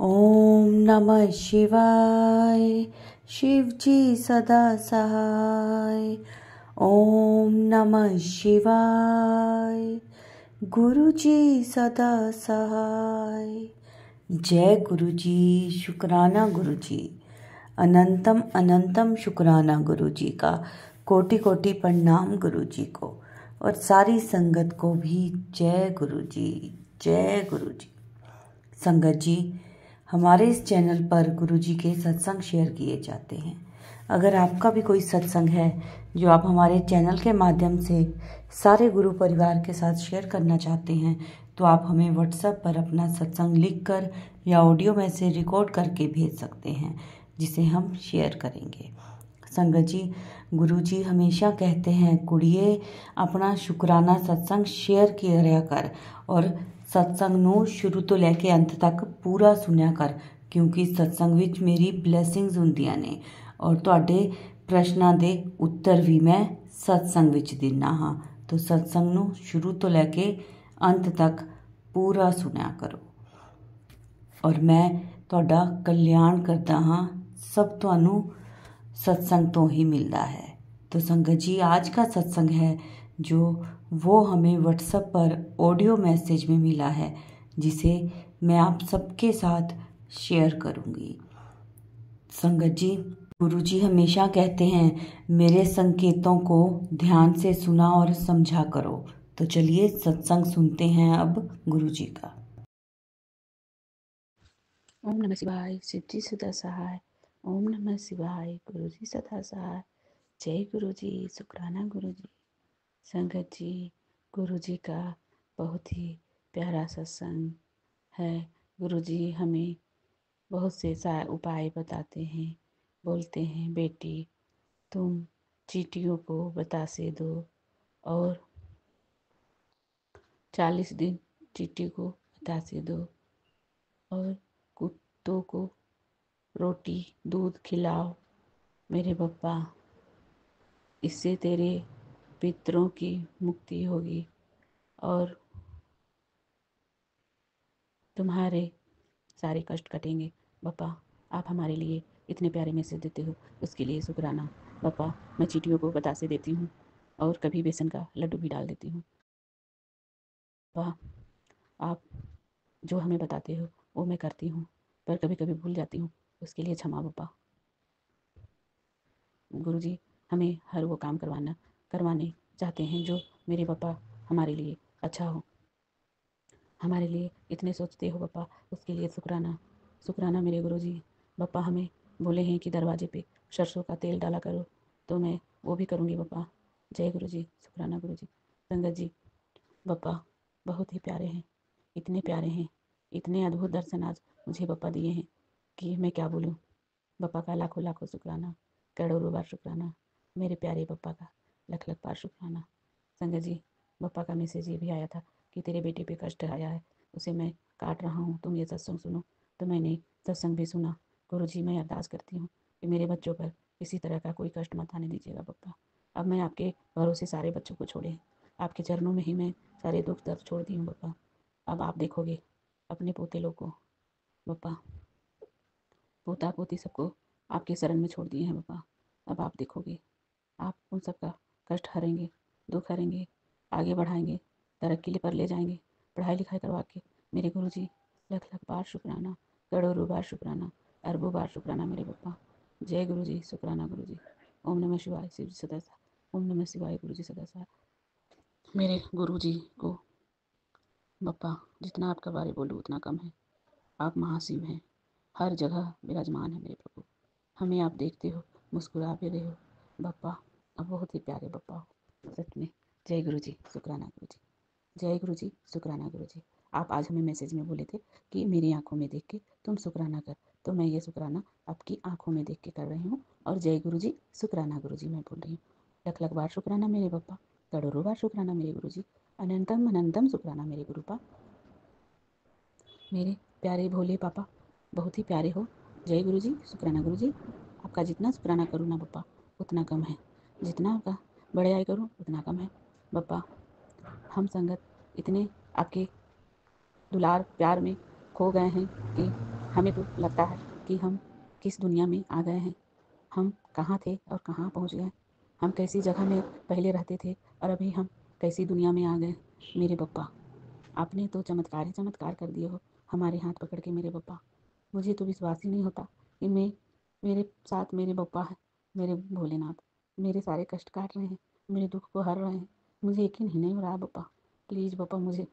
ओम नमः शिवाय। शिव जी सदा सहाय। ओम नमः शिवाय। गुरु जी सदा सहाय। जय गुरु जी। शुक्राना गुरु जी। अनंतम अनंतम शुक्राना गुरु जी का। कोटि कोटि प्रणाम गुरु जी को और सारी संगत को भी जय गुरु जी। जय गुरु जी। संगत जी, हमारे इस चैनल पर गुरु जी के सत्संग शेयर किए जाते हैं। अगर आपका भी कोई सत्संग है जो आप हमारे चैनल के माध्यम से सारे गुरु परिवार के साथ शेयर करना चाहते हैं तो आप हमें व्हाट्सएप पर अपना सत्संग लिखकर या ऑडियो मैसेज रिकॉर्ड करके भेज सकते हैं, जिसे हम शेयर करेंगे। संगत जी, गुरु जी हमेशा कहते हैं कुड़िए अपना शुक्राना सत्संग शेयर किया कर और सत्संग ਨੂੰ ਸ਼ੁਰੂ ਤੋਂ ਲੈ ਕੇ ਅੰਤ ਤੱਕ ਪੂਰਾ ਸੁਣਿਆ ਕਰ, ਕਿਉਂਕਿ ਸਤਸੰਗ ਵਿੱਚ ਮੇਰੀ ਬਲੇਸਿੰਗਸ ਹੁੰਦੀਆਂ ਨੇ ਔਰ ਤੁਹਾਡੇ ਪ੍ਰਸ਼ਨਾਂ ਦੇ ਉੱਤਰ ਵੀ ਮੈਂ ਸਤਸੰਗ ਵਿੱਚ ਦਿੰਦਾ ਹਾਂ। तो सत्संग ਨੂੰ ਸ਼ੁਰੂ ਤੋਂ ਲੈ ਕੇ ਅੰਤ ਤੱਕ ਪੂਰਾ ਸੁਣਿਆ ਕਰੋ ਔਰ ਮੈਂ ਤੁਹਾਡਾ ਕਲਿਆਣ ਕਰਦਾ ਹਾਂ। सब ਤੁਹਾਨੂੰ सत्संग तो ही मिलता है। तो संगत जी, आज का सत्संग है जो वो हमें व्हाट्सएप पर ऑडियो मैसेज में मिला है, जिसे मैं आप सबके साथ शेयर करूंगी। संगत जी, गुरु जी हमेशा कहते हैं मेरे संकेतों को ध्यान से सुना और समझा करो। तो चलिए सत्संग सुनते हैं अब गुरु जी का। ओम नमः शिवाय। शिव जी सदा सहाय। ओम नमः शिवाय। गुरु जी सदा सहाय। जय गुरु जी। शुक्राना गुरु जी। संगत जी, गुरु जी का बहुत ही प्यारा सत्संग है। गुरु जी हमें बहुत से उपाय बताते हैं। बोलते हैं बेटी तुम चींटियों को बतासे दो और 40 दिन चींटी को बतासे दो और कुत्तों को रोटी दूध खिलाओ मेरे पप्पा। इससे तेरे पितरों की मुक्ति होगी और तुम्हारे सारे कष्ट कटेंगे। पापा, आप हमारे लिए इतने प्यारे मैसेज देते हो, उसके लिए शुक्राना। पापा, मैं चींटियों को बतासे देती हूँ और कभी बेसन का लड्डू भी डाल देती हूँ। पापा, आप जो हमें बताते हो वो मैं करती हूँ, पर कभी कभी भूल जाती हूँ, उसके लिए क्षमा पापा। गुरुजी हमें हर वो काम करवाने चाहते हैं जो मेरे पापा हमारे लिए अच्छा हो। हमारे लिए इतने सोचते हो पापा, उसके लिए शुक्राना। शुक्राना मेरे गुरुजी। पापा हमें बोले हैं कि दरवाजे पे सरसों का तेल डाला करो, तो मैं वो भी करूँगी पापा। जय गुरुजी। शुक्राना गुरुजी। संगत जी, पापा बहुत ही प्यारे हैं, इतने प्यारे हैं, इतने अद्भुत दर्शन आज मुझे पापा दिए हैं कि मैं क्या बोलूँ। पापा का लाखों लाखों शुक्राना, करोड़ों बार शुक्राना। मेरे प्यारे पापा का लख लख बार शुक्राना। संगत जी, पापा का मैसेज ये भी आया था कि तेरे बेटे पे कष्ट आया है, उसे मैं काट रहा हूँ, तुम ये सत्संग सुनो। तो मैंने सत्संग भी सुना। गुरुजी, मैं अरदास करती हूँ कि मेरे बच्चों पर किसी तरह का कोई कष्ट मत आने दीजिएगा पापा। अब मैं आपके भरोसे सारे बच्चों को छोड़े, आपके चरणों में ही मैं सारे दुख दर्द छोड़ दी हूँ पापा। अब आप देखोगे अपने पोते लोग को पापा, पोता पोती सबको आपके शरण में छोड़ दिए हैं पापा। अब आप देखोगे, आप उन सबका कष्ट हरेंगे, दुख हरेंगे, आगे बढ़ाएंगे, तरक्की पर ले जाएंगे, पढ़ाई लिखाई करवा के। मेरे गुरुजी, लख लख बार शुक्राना, करोड़ों बार शुक्राना, अरबों बार शुक्राना मेरे पापा। जय गुरुजी। शुक्राना गुरुजी। ओम नमः शिवाय। शिव जी सदा सहाय। ओम नमः शिवाय। गुरुजी सदा सहाय। मेरे गुरुजी को पप्पा, जितना आपका बारे बोलूँ उतना कम है। आप महाशिव हैं, हर जगह विराजमान है मेरे प्रभु। हमें आप देखते हो, मुस्कुरा भी रहे हो बप्पा। आप बहुत ही प्यारे बप्पा हो सच में। जय गुरु जी। शुक्राना गुरु जी। जय गुरु जी। शुक्राना गुरु जी। आप आज हमें मैसेज में बोले थे कि मेरी आंखों में देख के तुम शुक्राना कर, तो मैं ये शुक्राना आपकी आंखों में देख के कर रही हूँ। और जय गुरु जी। शुक्राना गुरु जी मैं बोल रही हूँ। लख लख बार शुक्राना मेरे बप्पा, करोड़ों बार शुक्राना मेरे गुरु जी, अनंतम अनंतम शुक्राना मेरे गुरुपा। मेरे प्यारे भोले पापा, बहुत ही प्यारे हो। जय गुरु जी। शुक्राना गुरु जी। आपका जितना शुक्राना करूँ ना बप्पा उतना कम है, जितना आपका बड़ाई करूँ उतना कम है बप्पा। हम संगत इतने आपके दुलार प्यार में खो गए हैं कि हमें तो लगता है कि हम किस दुनिया में आ गए हैं, हम कहाँ थे और कहाँ पहुँच गए, हम कैसी जगह में पहले रहते थे और अभी हम कैसी दुनिया में आ गए। मेरे पप्पा, आपने तो चमत्कार ही चमत्कार कर दिए हो हमारे हाथ पकड़ के मेरे पप्पा। मुझे तो विश्वास ही नहीं होता कि मेरे साथ मेरे पप्पा हैं, मेरे भोलेनाथ मेरे सारे कष्ट काट रहे हैं, मेरे दुख को हर रहे हैं। मुझे यकीन ही नहीं हो रहा है पप्पा। प्लीज़ पप्पा, मुझे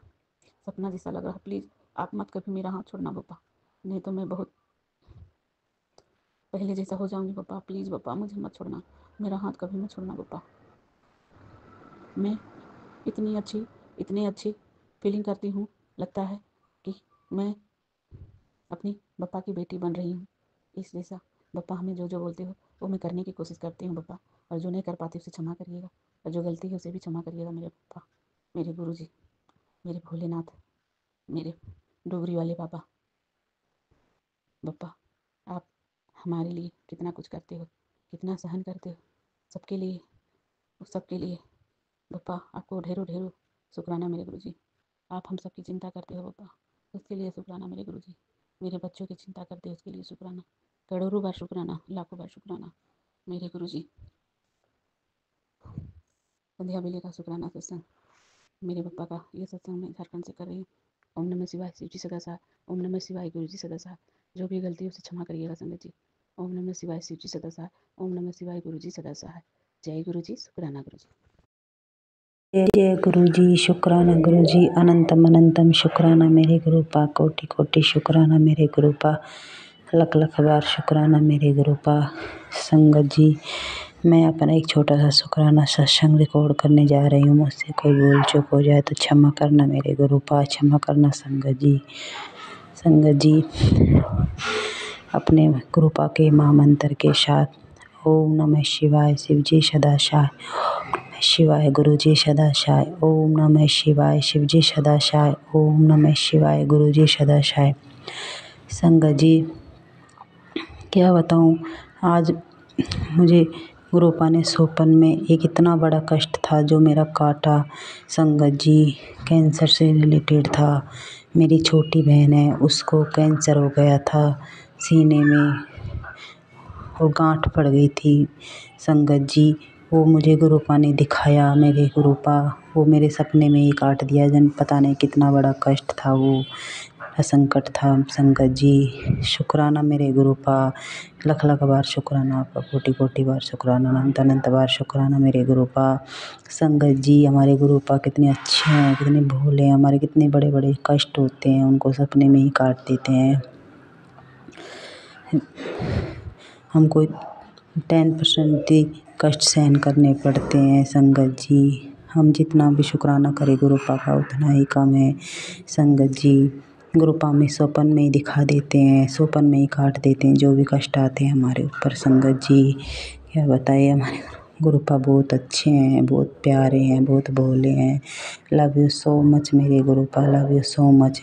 सपना जैसा लग रहा है। प्लीज़ आप मत कभी मेरा हाथ छोड़ना पप्पा, नहीं तो मैं बहुत पहले जैसा हो जाऊंगी पप्पा। प्लीज़ पप्पा, मुझे मत छोड़ना, मेरा हाथ कभी मत छोड़ना पप्पा। मैं इतनी अच्छी फीलिंग करती हूँ, लगता है कि मैं अपनी पप्पा की बेटी बन रही हूँ। इस जैसा पप्पा हमें जो जो बोलते हो वो मैं करने की कोशिश करती हूँ पप्पा, और जो नहीं कर पाती उसे क्षमा करिएगा, और जो गलती है उसे भी क्षमा करिएगा मेरे पप्पा, मेरे गुरुजी, मेरे भोलेनाथ, मेरे डोगरी वाले पापा। पप्पा, आप हमारे लिए कितना कुछ करते हो, कितना सहन करते हो, सबके लिए, उस सबके लिए पप्पा आपको ढेरों ढेरों शुक्राना मेरे गुरुजी। आप हम सबकी चिंता करते हो पप्पा, उसके लिए शुक्राना मेरे गुरुजी। मेरे बच्चों की चिंता करते हो उसके लिए शुक्राना, करोड़ों बार शुक्राना, लाखों बार शुक्राना मेरे गुरुजी। संध्या बेले का शुक्राना सत्संग मेरे पप्पा का, ये सत्संग मैं झारखंड से कर रही हूँ। ओम नमः शिवाय, शिव जी सदा साथ। ओम नमः शिवाय, गुरु जी सदा साथ। जो भी गलती है उसे क्षमा करिएगा संगत जी। ओम नमः शिवाय, शिव जी सदा साथ। ओम नमः शिवाय, गुरु जी सदा साथ। जय गुरु जी, शुक्राना गुरु जी। जय गुरु जी, शुक्राना गुरु जी, अनंतम अनंतम शुक्राना मेरे गुरुपा, कोटि कोटि शुक्राना मेरे गुरुपा, लख लख बार शुक्राना मेरे गुरुपा। संगत जी, मैं अपना एक छोटा सा शुक्राना सत्संग रिकॉर्ड करने जा रही हूँ। मुझसे कोई भूल चूक हो जाए तो क्षमा करना मेरे गुरुपा, क्षमा करना संगत जी। संगत जी, अपने गुरुपा के महामंत्र के साथ ओम नमः शिवाय, शिव जी सदा साय। शिवाय, गुरु जी सदा साय। ओम नमः शिवाय, शिव जी सदा साय। ओम नमः शिवाय, गुरु जी सदा साय। संगत जी, क्या बताऊँ, आज मुझे गुरुपा ने सोपन में एक इतना बड़ा कष्ट था जो मेरा काटा। संगत जी, कैंसर से रिलेटेड था। मेरी छोटी बहन है, उसको कैंसर हो गया था सीने में और गांठ पड़ गई थी। संगत जी, वो मुझे गुरुपा ने दिखाया, मेरे गुरुपा वो मेरे सपने में ही काट दिया। जन पता नहीं कितना बड़ा कष्ट था, वो संकट था। संगत जी, शुक्राना मेरे गुरुपा, लख लख बार शुक्राना आपका, कोटि कोटि बार शुक्राना, अनंत अनंत बार शुक्राना मेरे गुरुपा। संगत जी, हमारे गुरुपा कितने अच्छे हैं, कितने भोले हैं। हमारे कितने बड़े बड़े कष्ट होते हैं उनको सपने में ही काट देते हैं। हमको 10% ही कष्ट सहन करने पड़ते हैं। संगत जी, हम जितना भी शुक्राना करें गुरुपा का उतना ही कम है। संगत जी, गुरुपा में स्वप्न में ही दिखा देते हैं, स्वप्न में ही काट देते हैं जो भी कष्ट आते हैं हमारे ऊपर। संगत जी, क्या बताइए, हमारे गुरुपा बहुत अच्छे हैं, बहुत प्यारे हैं, बहुत भोले हैं। लव यू सो मच मेरे गुरुपा, लव यू सो मच।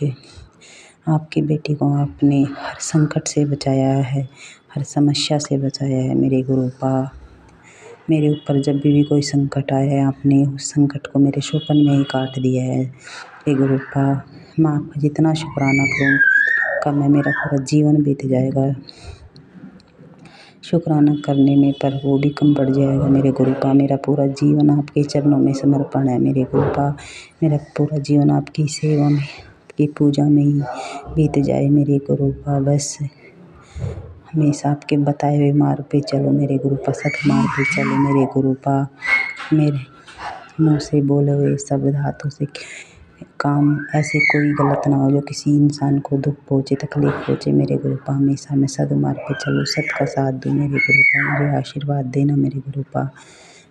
आपकी बेटी को आपने हर संकट से बचाया है, हर समस्या से बचाया है मेरे गुरुपा। मेरे ऊपर जब भी कोई संकट आया है, आपने उस संकट को मेरे स्वप्न में ही काट दिया है हे गुरुपा। मैं आपका जितना शुक्राना करूँ कम है, मेरा पूरा जीवन बीत जाएगा शुक्राना करने में, पर वो भी कम पड़ जाएगा मेरे गुरुपा। मेरा पूरा जीवन आपके चरणों में समर्पण है मेरे गुरुपा। मेरा पूरा जीवन आपकी सेवा में, आपकी पूजा में ही बीत जाए मेरे गुरुपा। बस हमेशा आपके बताए हुए मार्ग पे चलो मेरे गुरुपा, सतमार्ग पे चलो मेरे गुरुपा। मेरे मुँह से बोले हुए शब्द, हाथों से काम ऐसे कोई गलत ना हो जो किसी इंसान को दुख पहुँचे, तकलीफ पहुँचे मेरे गुरुपा। हमेशा मैं सद्मार्ग पे चलूँ, सत का साथ दूँ मेरे गुरुपा। मुझे आशीर्वाद देना मेरे गुरुपा।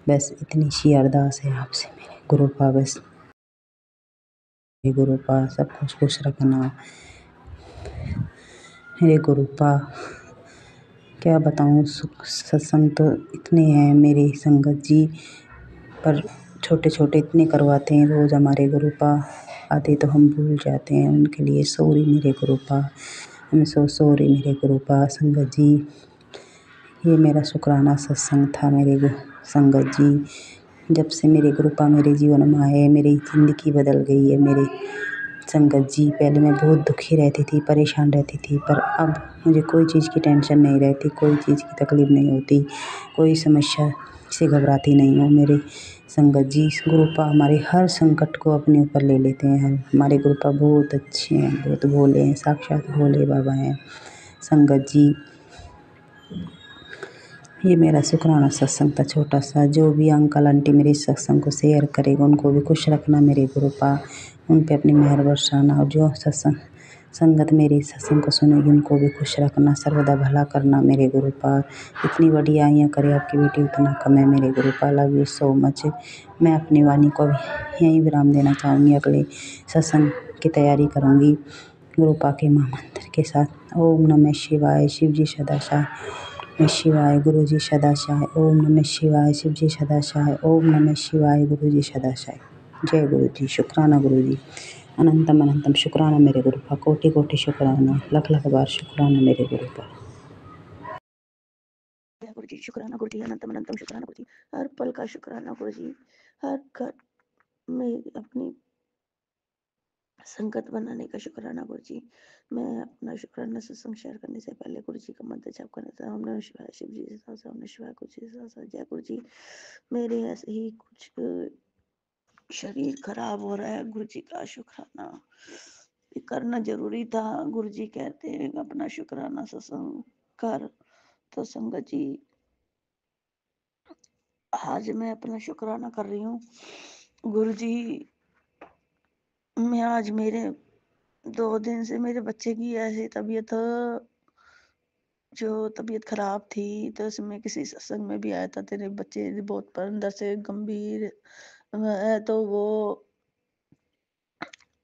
बस इतनी सी अरदास है आपसे मेरे गुरुपा। बस मेरे गुरुपा, सब कुछ खुश रखना मेरे गुरुपा। क्या बताऊँ, सत्संग तो इतने हैं मेरे संगत जी, पर छोटे छोटे इतने करवाते हैं रोज़ हमारे गुरुपा। आते तो हम भूल जाते हैं, उनके लिए सॉरी मेरे गुरुपा। मैं सॉरी मेरे गुरुपा। संगत जी, ये मेरा शुक्राना सत्संग था मेरे संगत जी। जब से मेरे गुरुपा मेरे जीवन में आए, मेरी ज़िंदगी बदल गई है मेरे संगत जी, पहले मैं बहुत दुखी रहती थी, परेशान रहती थी, पर अब मुझे कोई चीज़ की टेंशन नहीं रहती, कोई चीज़ की तकलीफ़ नहीं होती, कोई समस्या से घबराती नहीं हूँ। मेरे संगत जी, गुरुपा हमारे हर संकट को अपने ऊपर ले लेते हैं। हमारे गुरुपा बहुत अच्छे हैं, बहुत भोले हैं, साक्षात भोले बाबा हैं। संगत जी, ये मेरा शुक्राना सत्संग था छोटा सा। जो भी अंकल आंटी मेरे इस सत्संग को शेयर करेगा उनको भी खुश रखना मेरे गुरुपा, उन पे अपनी मेहर बरसाना। और जो सत्संग संगत मेरी सत्संग को सुनेगी उनको भी खुश रखना, सर्वदा भला करना मेरे गुरुपा। इतनी बड़ी आइयाँ करे आपकी बेटी उतना कम है मेरे गुरुपा। Love you so much. मैं अपनी वाणी को भी यहीं विराम देना चाहूँगी, अगले सत्संग की तैयारी करूँगी गुरुपा के महामंत्र के साथ। ओम नमः शिवाय, शिव जी सदा सहाय। नमः शिवाय, गुरु जी सदा सहाय। ओम नमः शिवाय, शिव जी सदा सहाय। ओम नमः शिवाय, गुरु जी सदा सहाय। जय गुरु जी, शुक्राना गुरु जी, अनंतम अनंतम शुक्राना मेरे गुरुपा, कोटि कोटि शुक्राना, लख लख बार शुक्राना मेरे गुरुपा। जय गुरु जी, शुक्राना गुरु जी, अनंतम अनंतम शुक्राना गुरु जी, हर पल का शुक्राना गुरु जी, हर घर में अपनी संगत बनाने का शुक्राना गुरु जी। मैं अपना शुक्राना सत्संग शेयर करने से पहले गुरु जी का मंत्र जाप करना था। ओम नमः शिवाय, शिव जी से साथ, ओम नमः शिवाय, गुरु जी से साथ। जय गुरु जी। मेरे ऐसे ही कुछ शरीर खराब हो रहा है, गुरु जी का शुक्राना ये करना जरूरी था। गुरु जी कहते हैं अपना शुक्राना सत्संग कर। तो संगत जी, आज मैं अपना शुक्राना कर रही हूँ गुरु जी। मैं आज मेरे 2 दिन से मेरे बच्चे की ऐसी तबीयत खराब थी, तो उसमें किसी सत्संग में भी आया था, तेरे बच्चे बहुत पर अंदर से गंभीर है, तो वो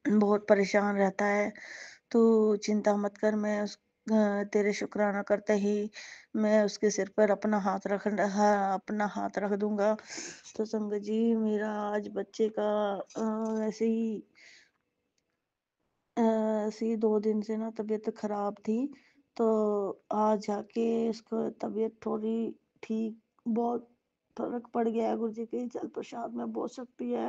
बहुत परेशान रहता है। तो चिंता मत कर, मैं तेरे शुक्राना करते ही मैं उसके सिर पर अपना हाथ रख दूंगा। तो संगत जी, मेरा आज बच्चे का ऐसे ही 2 दिन से ना तबीयत खराब थी, तो आज जाके उसको तबीयत थोड़ी ठीक, बहुत फर्क पड़ गया है। गुरु जी के जल प्रसाद में बहुत शक्ति है।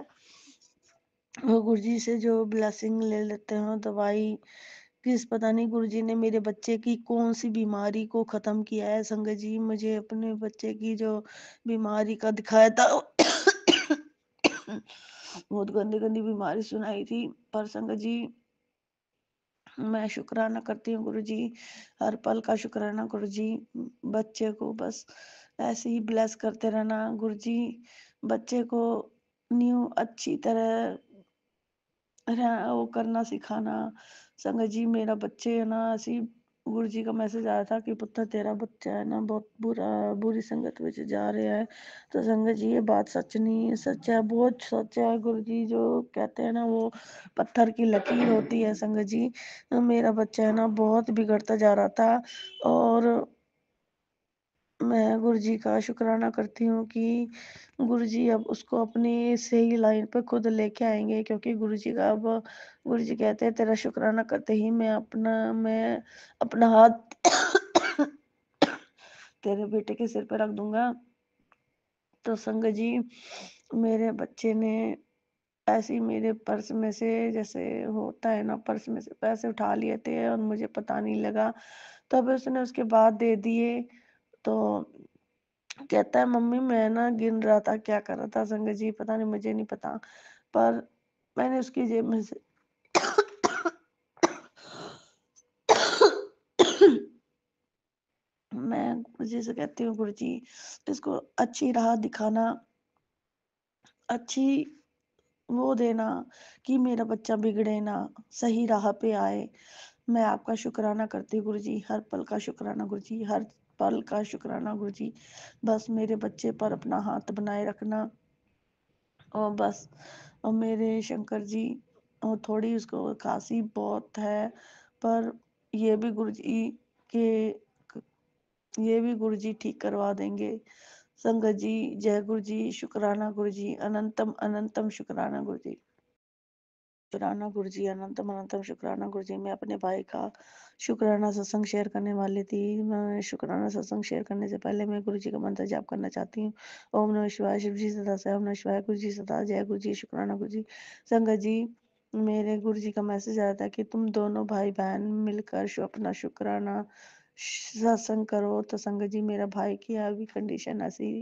वो गुरु जी से जो ब्लेसिंग ले लेते हो, दवाई पता नहीं गुरु जी ने मेरे बच्चे की कौन सी बीमारी को खत्म किया है। संगत जी, मुझे अपने बच्चे की जो बीमारी का दिखाया था बहुत गंदी गंदी बीमारी सुनाई थी, पर संगत जी मैं शुक्राना करती हूँ गुरु जी, हर पल का शुक्राना गुरु जी। बच्चे को बस ऐसे ही ब्लेस करते रहना गुरु जी, बच्चे को न्यू अच्छी तरह वो करना सिखाना। संगत जी, मेरा बच्चे है ना, ऐसी गुरु जी का मैसेज आया था कि पुत्र तेरा बच्चा है ना बहुत बुरी संगत में जा रहा है। तो संगत जी, ये बात सच नहीं है, सच है, बहुत सच है। गुरु जी जो कहते हैं ना, वो पत्थर की लकीर होती है। संगत जी, मेरा बच्चा है ना बहुत बिगड़ता जा रहा था, और मैं गुरु जी का शुक्राना करती हूँ कि गुरु जी अब उसको अपनी सही लाइन पर खुद लेके आएंगे, क्योंकि गुरु जी का अब गुरु जी कहते हैं तेरा शुक्राना करते ही मैं अपना हाथ तेरे बेटे के सिर पर रख दूंगा। तो संगत जी, मेरे बच्चे ने ऐसे ही मेरे पर्स में से, जैसे होता है ना, पर्स में से पैसे उठा लिए थे और मुझे पता नहीं लगा, तब उसने उसके बाद दे दिए। तो कहता है मम्मी मैं ना गिन रहा था, क्या कर रहा था संगत जी पता नहीं, मुझे नहीं पता, पर मैंने उसकी जेब में से मैं गुरु जी से कहती हूँ गुरु जी, इसको अच्छी राह दिखाना, अच्छी वो देना कि मेरा बच्चा बिगड़े ना, सही राह पे आए। मैं आपका शुक्राना करती हूँ गुरु जी, हर पल का शुक्राना गुरु जी, हर पल का शुक्राना गुरु जी। बस मेरे बच्चे पर अपना हाथ बनाए रखना, और बस। और मेरे शंकर जी, और थोड़ी उसको खांसी बहुत है, पर ये भी गुरु जी के ये भी गुरु जी ठीक करवा देंगे। संगत जी, जय गुरु जी, शुक्राना गुरु जी, अनंतम अनंतम शुक्राना गुरु जी। शुक्राना गुरु जी, अनंतम अनंतम शुक्राना गुरु जी। मैं अपने भाई का शुक्राना सत्संग शेयर करने वाली थी। मैं शुक्राना सत्संग शेयर करने से पहले मैं गुरु जी का मंत्र जाप करना चाहती हूँ। ओम नमः शिवाय, शिव जी सदा से, ओम नमः शिवाय, गुरु जी सदा, जय गुरु जी, शुक्राना गुरु जी। संगत जी, मेरे गुरुजी का मैसेज आया था कि तुम दोनों भाई बहन मिलकर अपना शुक्राना सत्संग करो। तो संगत जी, मेरा भाई की अभी कंडीशन ऐसी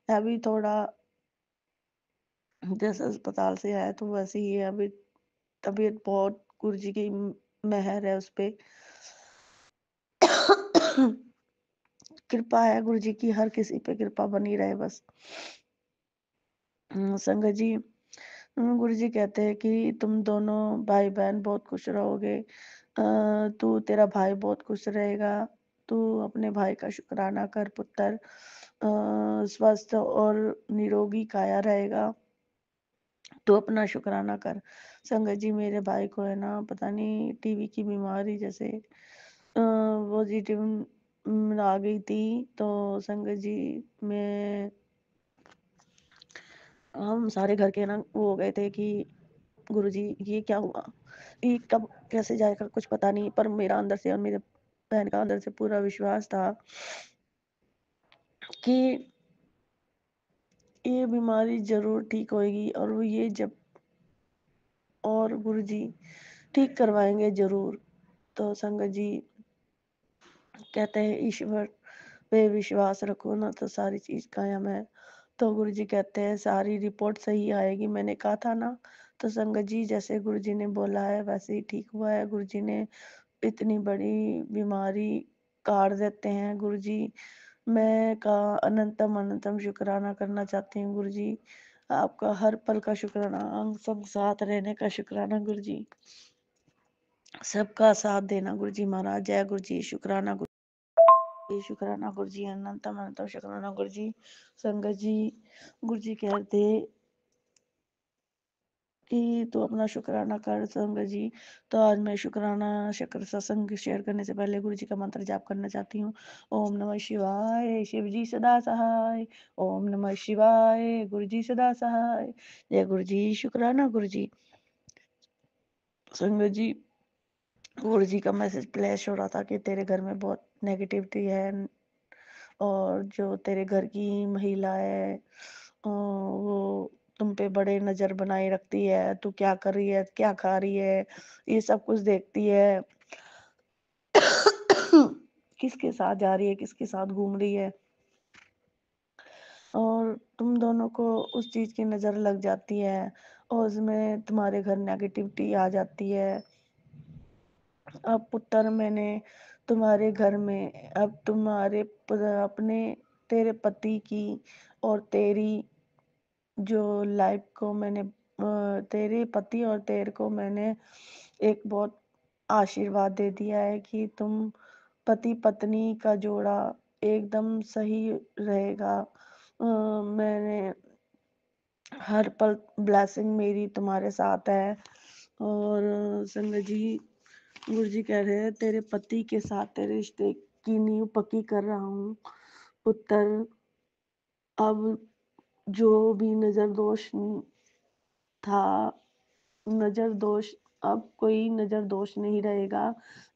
है, अभी थोड़ा जैसे अस्पताल से आया तो वैसे ही है अभी। तबीयत बहुत गुरुजी की मेहर है उस पे। कृपा है गुरुजी की, हर किसी पे कृपा बनी रहे बस। संगत जी, गुरुजी कहते हैं कि तुम दोनों भाई बहन बहुत खुश रहोगे। तू तेरा भाई बहुत खुश रहेगा। तू अपने भाई का शुक्राना कर पुत्र। स्वस्थ और निरोगी काया रहेगा। तू अपना शुक्राना कर। संगत जी, मेरे भाई को है ना, पता नहीं टीबी की बीमारी जैसे पॉजिटिव आ गई थी। तो संगत जी, मैं हम सारे घर के ना वो हो गए थे कि गुरुजी ये क्या हुआ, ये कब कैसे जाएगा कुछ पता नहीं। पर मेरा अंदर से और मेरे बहन का अंदर से पूरा विश्वास था कि ये बीमारी जरूर ठीक होएगी, और वो ये जब और गुरुजी ठीक करवाएंगे जरूर। तो संगत जी कहते हैं ईश्वर पे विश्वास रखो ना तो सारी चीज कायम है। तो गुरुजी कहते हैं सारी रिपोर्ट सही आएगी, मैंने कहा था ना। तो संगत जी, जैसे गुरुजी ने बोला है वैसे ही ठीक हुआ है। गुरुजी ने इतनी बड़ी बीमारी काट देते हैं गुरुजी। मैं का अनंतम अनंतम शुक्राना करना चाहती हूँ गुरुजी। आपका हर पल का शुक्राना, अंग संग साथ रहने का शुक्राना गुरुजी। सबका साथ देना गुरुजी महाराज। जय गुरुजी। शुक्राना गुरुजी, शुक्राना गुरुजी, अनंतम अनंतम शुक्राना गुरुजी। संगत जी, गुरुजी कहते कि तू अपना शुक्राना कर संगत जी। तो आज मैं शुक्राना शक्र सत्संग शेयर करने से पहले गुरु जी का मंत्र जाप करना चाहती हूँ। ओम नमः शिवाय, शिव जी सदा सहाय। ओम नमः शिवाय, गुरु जी सदा सहाय। जय गुरु जी। शुक्राना गुरु जी। संगत जी, गुरु जी का मैसेज फ्लैश हो रहा था कि तेरे घर में बहुत नेगेटिविटी है, और जो तेरे घर की महिला है वो तुम पे बड़े नजर बनाए रखती है। तू क्या कर रही है, क्या खा रही है, ये सब कुछ देखती है। किसके साथ जा रही है, किसके साथ घूम रही है, और तुम दोनों को उस चीज की नजर लग जाती है, और उसमें तुम्हारे घर नेगेटिविटी आ जाती है। अब पुत्र, मैंने तुम्हारे घर में अब तुम्हारे अपने तेरे पति की और तेरी जो लाइफ को मैंने तेरे पति और तेरे को मैंने एक बहुत आशीर्वाद दे दिया है कि तुम पति पत्नी का जोड़ा एकदम सही रहेगा। मैंने हर पल ब्लेसिंग मेरी तुम्हारे साथ है। और संगत जी, गुरु जी कह रहे हैं तेरे पति के साथ तेरे रिश्ते की नींव पक्की कर रहा हूँ पुत्र। अब जो भी नजर दोष था, नजर दोष अब कोई नजर दोष नहीं रहेगा।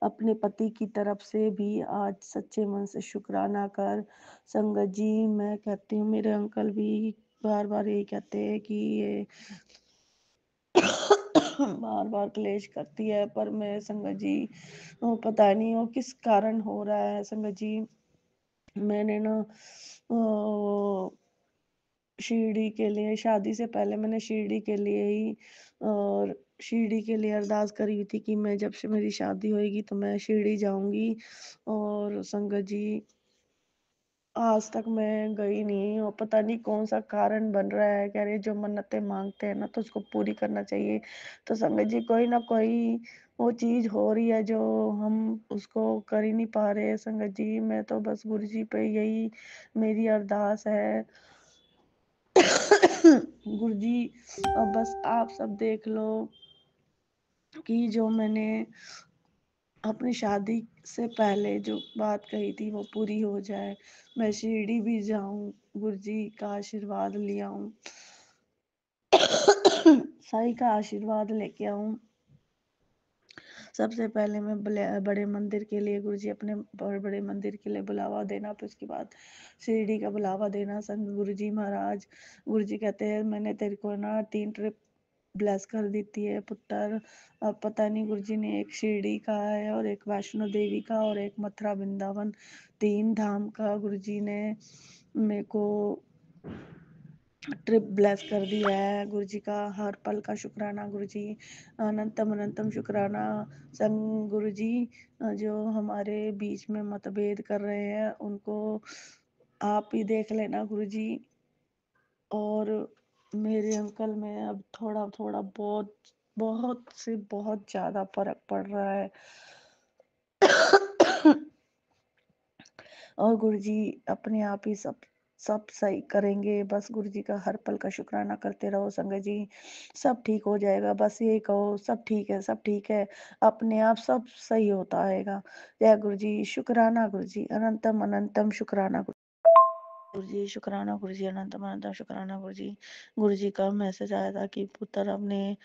अपने पति की तरफ से भी आज सच्चे मन से शुक्राना कर। संगत जी, मैं कहती हूँ मेरे अंकल भी बार बार यही कहते हैं कि ये बार बार क्लेश करती है, पर मैं संगत जी वो पता नहीं वो किस कारण हो रहा है। संगत जी, मैंने ना शिरडी के लिए, शादी से पहले मैंने शिरडी के लिए ही और शिरडी के लिए अरदास करी थी कि मैं जब से मेरी शादी होएगी तो मैं शिरडी जाऊंगी। और संगत जी, आज तक मैं गई नहीं, और पता नहीं कौन सा कारण बन रहा है। कह रहे जो मन्नतें मांगते हैं ना तो उसको पूरी करना चाहिए। तो संगत जी, कोई ना कोई वो चीज हो रही है जो हम उसको कर ही नहीं पा रहे हैं। संगत जी, मैं तो बस गुरु जी पे यही मेरी अरदास है। गुरुजी, अब बस आप सब देख लो कि जो मैंने अपनी शादी से पहले जो बात कही थी वो पूरी हो जाए। मैं शिरडी भी जाऊं, गुरुजी का आशीर्वाद ले आऊं, साईं का आशीर्वाद लेके आऊं। सबसे पहले मैं बड़े मंदिर के लिए गुरुजी, अपने बड़े बड़े मंदिर के लिए बुलावा देना, फिर उसके बाद शिरडी का बुलावा देना। संग गुरुजी महाराज, गुरुजी कहते हैं मैंने तेरे को ना 3 ट्रिप ब्लेस कर देती है पुत्र। अब पता नहीं गुरुजी ने एक शिरडी का है और एक वैष्णो देवी का और एक मथुरा वृंदावन 3 धाम का गुरुजी ने मेरे को ट्रिप ब्लेस कर दिया है। गुरुजी का हर पल का शुक्राना गुरुजी, अनंतम अनंतम शुक्राना। संग गुरुजी जो हमारे बीच में मतभेद कर रहे हैं उनको आप ही देख लेना गुरुजी। और मेरे अंकल में अब थोड़ा थोड़ा बहुत बहुत से बहुत ज्यादा फर्क पड़ रहा है। और गुरुजी अपने आप ही सब सही करेंगे। बस गुरुजी का हर पल का शुक्राना करते रहो संगत जी, सब ठीक हो जाएगा। बस यही कहो सब ठीक है, सब ठीक है, अपने आप सब सही होता आएगा। जय गुरुजी, शुक्राना गुरुजी, अनंतम अनंतम शुक्राना गुरुजी, शुक्राना गुरुजी, अनंतम अनंतम शुक्राना गुरुजी। गुरुजी का मैसेज आया था कि पुत्र अपने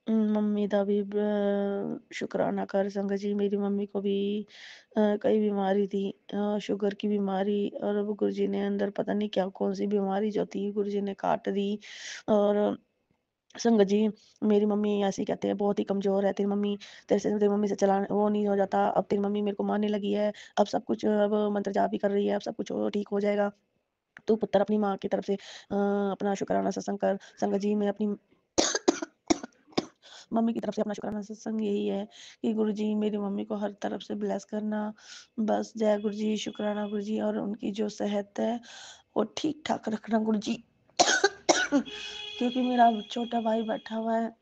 मम्मी का भी शुक्राना कर संगत जी। मेरी मम्मी को भी कई बीमारी थी, शुगर की बीमारी, और अब गुरुजी ने अंदर पता नहीं क्या कौन सी बीमारी जो थी गुरुजी ने काट दी। और संगत जी मेरी मम्मी ऐसे ही कहते हैं बहुत ही कमजोर है तेरी मम्मी, तेरी मम्मी से चला वो नहीं हो जाता। अब तेरी मम्मी मेरे को मारने लगी है, अब सब कुछ अब मंत्र जाप भी कर रही है, अब सब कुछ ठीक हो जाएगा। तू पुत्र अपनी माँ की तरफ से अपना शुक्राना सत्संग कर। संगत जी मैं अपनी मम्मी की तरफ से अपना शुक्राना सत्संग यही है कि गुरुजी मेरी मम्मी को हर तरफ से ब्लेस करना। बस जय गुरुजी, शुक्राना गुरुजी। और उनकी जो सेहत है वो ठीक ठाक रखना गुरुजी। क्योंकि मेरा छोटा भाई बैठा हुआ है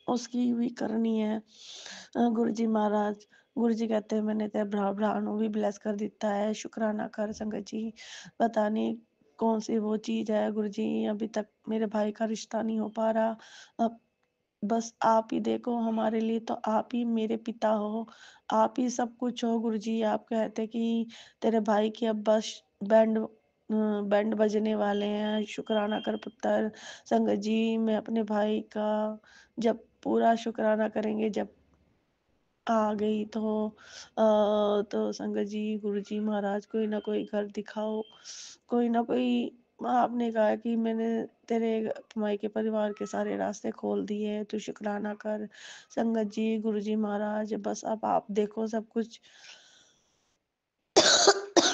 उसकी भी करनी है। गुरुजी महाराज, गुरुजी कहते हैं मैंने तेरे ब्राह्मणों भी ब्लेस कर देता है, शुक्राना कर संगत जी। पता नहीं कौन सी वो चीज है गुरुजी, अभी तक मेरे भाई का रिश्ता नहीं हो पा रहा। अब बस आप ही देखो हमारे लिए, तो आप ही मेरे पिता हो, आप ही सब कुछ हो गुरुजी। आप कहते कि तेरे भाई की अब बस बैंड बजने वाले हैं, शुक्राना कर पुत्र। संगत जी मैं अपने भाई का जब पूरा शुक्राना करेंगे, जब आ गई तो संगत जी गुरुजी महाराज कोई ना कोई घर दिखाओ, कोई ना कोई। आपने कहा कि मैंने तेरे माई के परिवार के सारे रास्ते खोल दिए, तू शुक्राना कर। संगत जी गुरुजी महाराज बस अब आप देखो सब कुछ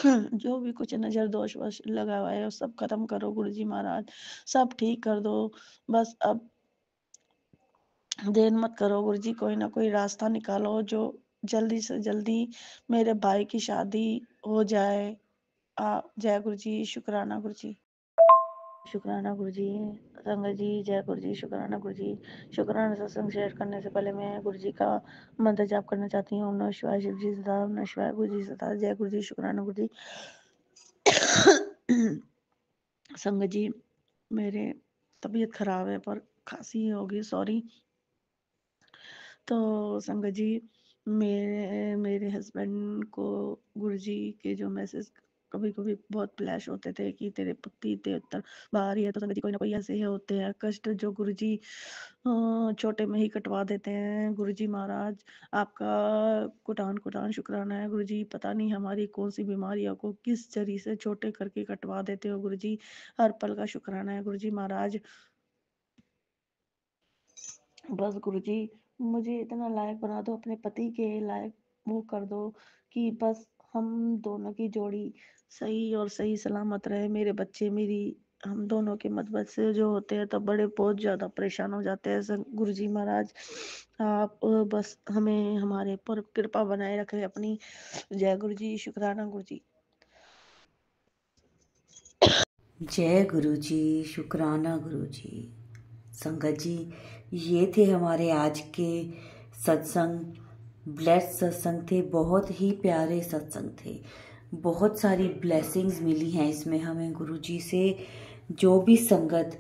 जो भी कुछ नजर दोष वश लगा हुआ है वो सब खत्म करो गुरुजी महाराज, सब ठीक कर दो। बस अब देर मत करो गुरुजी, कोई ना कोई रास्ता निकालो जो जल्दी से जल्दी मेरे भाई की शादी हो जाए। जय गुरुजी, शुक्राना गुरुजी, शुक्राना गुरुजी। संगत जी जय गुरुजी, शुक्राना गुरुजी। शुक्राना सत्संग शेयर करने से पहले मैं गुरुजी का मंत्र जाप करना चाहती हूँ। ओम नमः शिवाय, शिव जी सदा, ओम नमः शिवाय, गुरुजी सदा, जय गुरुजी, शुक्राना गुरुजी। संगत जी मेरे तबीयत खराब है पर खांसी होगी, सॉरी। तो संगत जी मेरे हस्बैंड को गुरुजी के जो मैसेज कभी कभी बहुत फ्लैश होते थे कि तेरे पति ते उत्तर बाहर ही है। तो संगत जी कोई ना कोई ऐसे ही होते हैं कष्ट जो गुरुजी छोटे में ही कटवा देते हैं। गुरुजी महाराज आपका कुटान कुटान शुक्राना है गुरुजी। पता नहीं हमारी कौन सी बीमारियों को किस जरी से छोटे करके कटवा देते हो गुरुजी, हर पल का शुक्राना है गुरुजी महाराज। बस गुरुजी मुझे इतना लायक बना दो, अपने पति के लायक वो कर दो कि बस हम दोनों की जोड़ी सही और सही सलामत रहे। मेरे बच्चे मेरी हम दोनों के मतभेद से जो होते हैं तो बड़े बहुत ज्यादा परेशान हो जाते हैं। गुरुजी महाराज आप बस हमें हमारे पर कृपा बनाए रखें अपनी। जय गुरुजी, शुक्राना गुरुजी। जय गुरुजी, शुक्राना गुरुजी। संगत जी ये थे हमारे आज के सत्संग, ब्लेस्ड सत्संग थे, बहुत ही प्यारे सत्संग थे। बहुत सारी ब्लेसिंग्स मिली हैं इसमें हमें गुरुजी से। जो भी संगत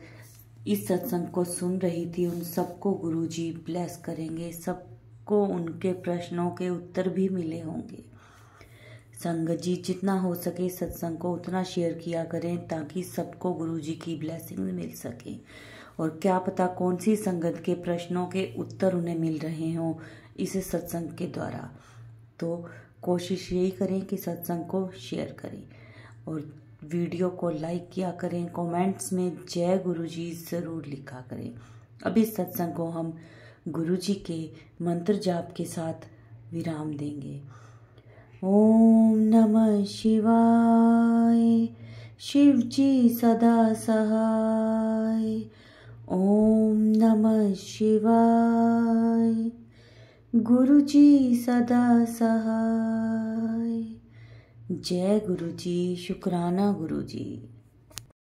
इस सत्संग को सुन रही थी उन सबको गुरुजी ब्लेस करेंगे, सबको उनके प्रश्नों के उत्तर भी मिले होंगे। संगत जी जितना हो सके सत्संग को उतना शेयर किया करें ताकि सबको गुरुजी की ब्लेसिंग मिल सके। और क्या पता कौन सी संगत के प्रश्नों के उत्तर उन्हें मिल रहे हों इस सत्संग के द्वारा। तो कोशिश यही करें कि सत्संग को शेयर करें और वीडियो को लाइक किया करें, कमेंट्स में जय गुरुजी ज़रूर लिखा करें। अब इस सत्संग को हम गुरु जी के मंत्र जाप के साथ विराम देंगे। ओम नमः शिवाय, शिव जी सदा सहाय। ओम नमः शिवाय, गुरु जी सदा सहाय। जय गुरु जी, शुक्राना गुरु जी।